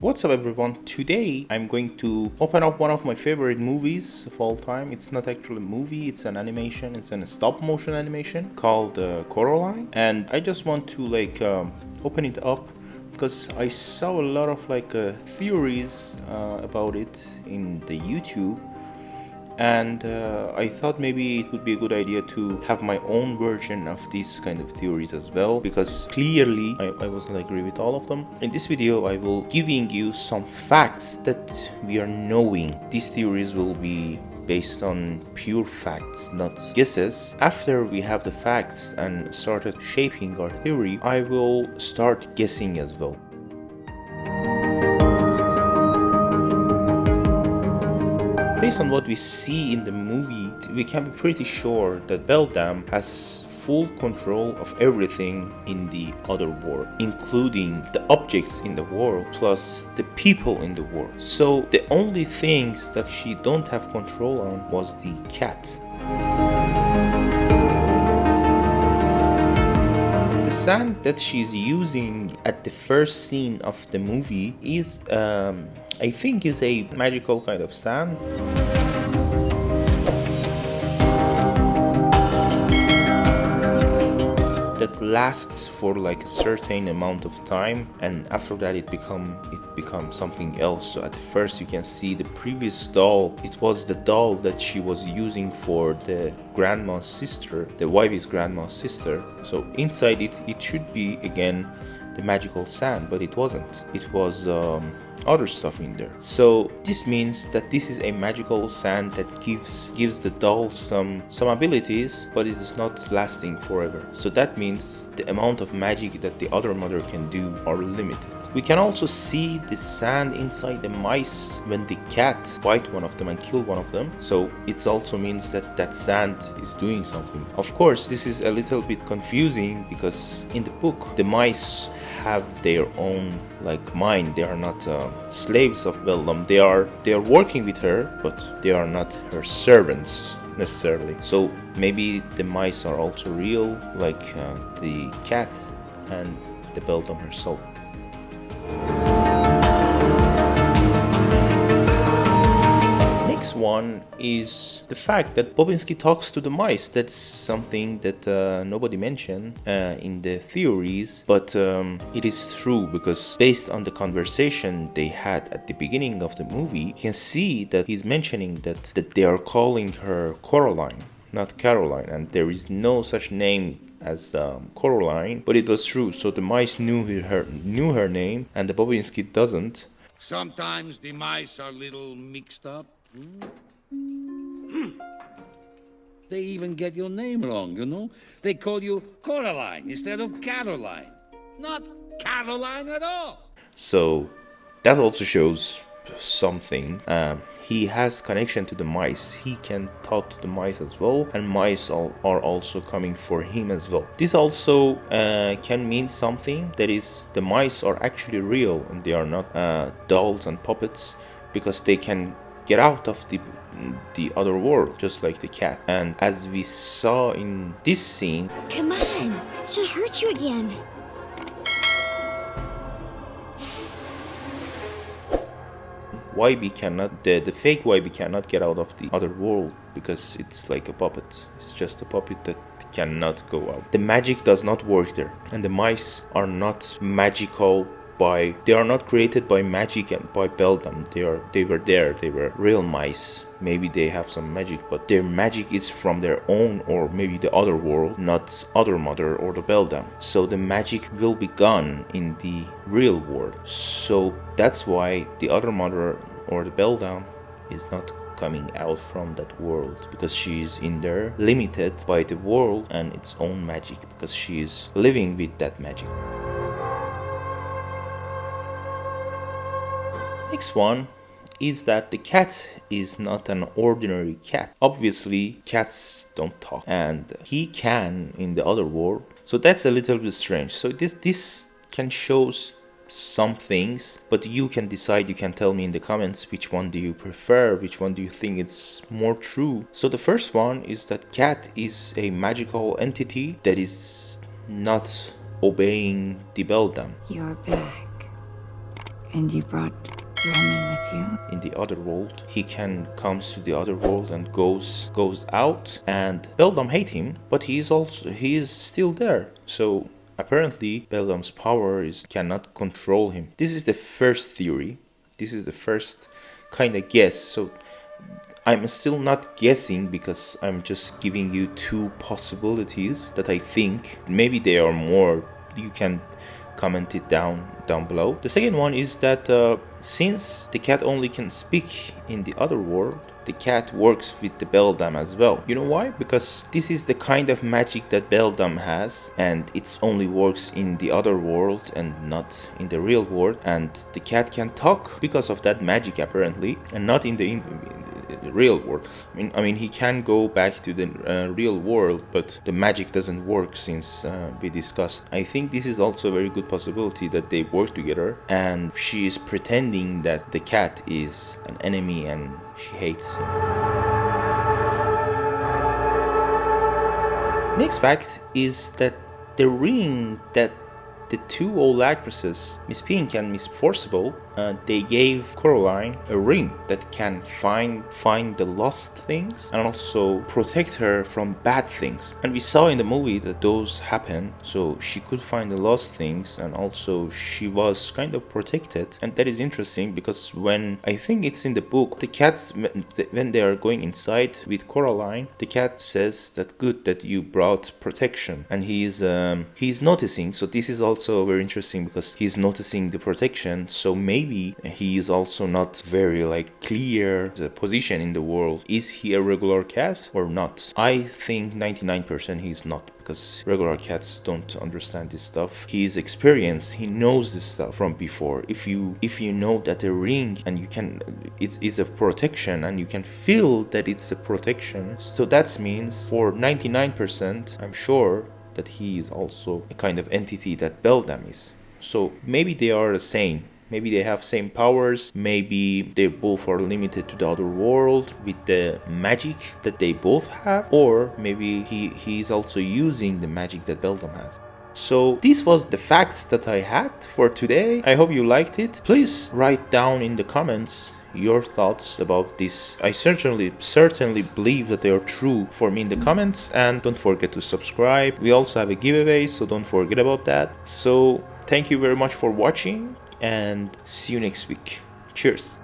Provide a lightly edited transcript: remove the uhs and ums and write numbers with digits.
What's up everyone? Today I'm going to open up one of my favorite movies of all time. It's not actually a movie, it's an animation. It's a stop motion animation called Coraline. And I just want to open it up because I saw a lot of theories about it in the YouTube. And I thought maybe it would be a good idea to have my own version of these kind of theories as well, because clearly I wasn't agree with all of them. In this video I will giving you some facts that we are knowing. These theories will be based on pure facts, not guesses. After we have the facts and started shaping our theory, I will start guessing as well. Based on what we see in the movie, we can be pretty sure that Beldam has full control of everything in the other world, including the objects in the world plus the people in the world. So the only things that she don't have control on was the cat. The sand that she's using at the first scene of the movie is I think is a magical kind of sand. That lasts for like a certain amount of time, and after that it becomes something else. So at first you can see the previous doll. It was the doll that she was using for the grandma's sister, the wife's grandma's sister. So inside it should be again the magical sand, but it wasn't. It was other stuff in there. So this means that this is a magical sand that gives the doll some abilities, but it is not lasting forever. So that means the amount of magic that the other mother can do are limited. We can also see the sand inside the mice when the cat bite one of them and kill one of them. So it also means that that sand is doing something. Of course, this is a little bit confusing because in the book the mice have their own mind. They are not slaves of Beldam. They are working with her, but they are not her servants necessarily. So maybe the mice are also real, like the cat and the Beldam herself. Next one is the fact that Bobinsky talks to the mice. That's something that nobody mentioned in the theories, but it is true because based on the conversation they had at the beginning of the movie, you can see that he's mentioning that they are calling her Coraline, not Caroline, and there is no such name as Coraline, but it was true. So the mice knew her name, and the Bobinsky doesn't. Sometimes the mice are a little mixed up. They even get your name wrong, you know? They call you Coraline instead of Caroline. Not Caroline at all. So that also shows something. He has connection to the mice. He can talk to the mice as well, and mice are also coming for him as well. This also can mean something, that is, the mice are actually real and they are not dolls and puppets, because they can get out of the other world just like the cat. And as we saw in this scene, come on, she'll hurt you again. YB cannot, the fake YB cannot get out of the other world because it's like a puppet. It's just a puppet that cannot go out. The magic does not work there, and the mice are not magical. They are not created by magic and by Beldam. They were real mice. Maybe they have some magic, but their magic is from their own, or maybe the other world, not other mother or the Beldam. So the magic will be gone in the real world. So that's why the other mother or the Beldam is not coming out from that world, because she is in there limited by the world and its own magic, because she is living with that magic. Next one is that the cat is not an ordinary cat. Obviously, cats don't talk, and he can in the other world. So that's a little bit strange. So this can show some things, but you can decide. You can tell me in the comments which one do you prefer, which one do you think is more true. So the first one is that cat is a magical entity that is not obeying the Beldam. You're back. And you brought Roman with you? In the other world, he comes to the other world and goes out, and Beldam hate him, but he is still there. So apparently Beldam's power cannot control him. This is the first theory. This is the first kind of guess. So I'm still not guessing because I'm just giving you two possibilities that I think. Maybe there are more. You can comment it down below. The second one is that since the cat only can speak in the other world, the cat works with the Beldam as well. You know why? Because this is the kind of magic that Beldam has, and it only works in the other world and not in the real world. And the cat can talk because of that magic apparently, and not in the real world. I mean, he can go back to the real world, but the magic doesn't work since we discussed. I think this is also a very good possibility that they work together, and she is pretending that the cat is an enemy and she hates him. Next fact is that the ring that the two old actresses, Miss Pink and Miss Forcible, they gave Coraline a ring that can find the lost things and also protect her from bad things. And we saw in the movie that those happen, so she could find the lost things and also she was kind of protected. And that is interesting because when, I think it's in the book, the cats, when they are going inside with Coraline, the cat says that good that you brought protection, and he's noticing. So this is also very interesting because he's noticing the protection, so maybe he is also not very clear the position in the world. Is he a regular cat or not? I think 99% he's not, because regular cats don't understand this stuff. He is experienced, he knows this stuff from before. If you know that a ring and it's a protection and you can feel that it's a protection, so that means for 99% I'm sure that he is also a kind of entity that Beldam is. So maybe they are the same. Maybe they have same powers. Maybe they both are limited to the other world with the magic that they both have. Or maybe he is also using the magic that Beldam has. So this was the facts that I had for today. I hope you liked it. Please write down in the comments your thoughts about this. I certainly believe that they are true for me in the comments, and don't forget to subscribe. We also have a giveaway, so don't forget about that. So thank you very much for watching and see you next week. Cheers.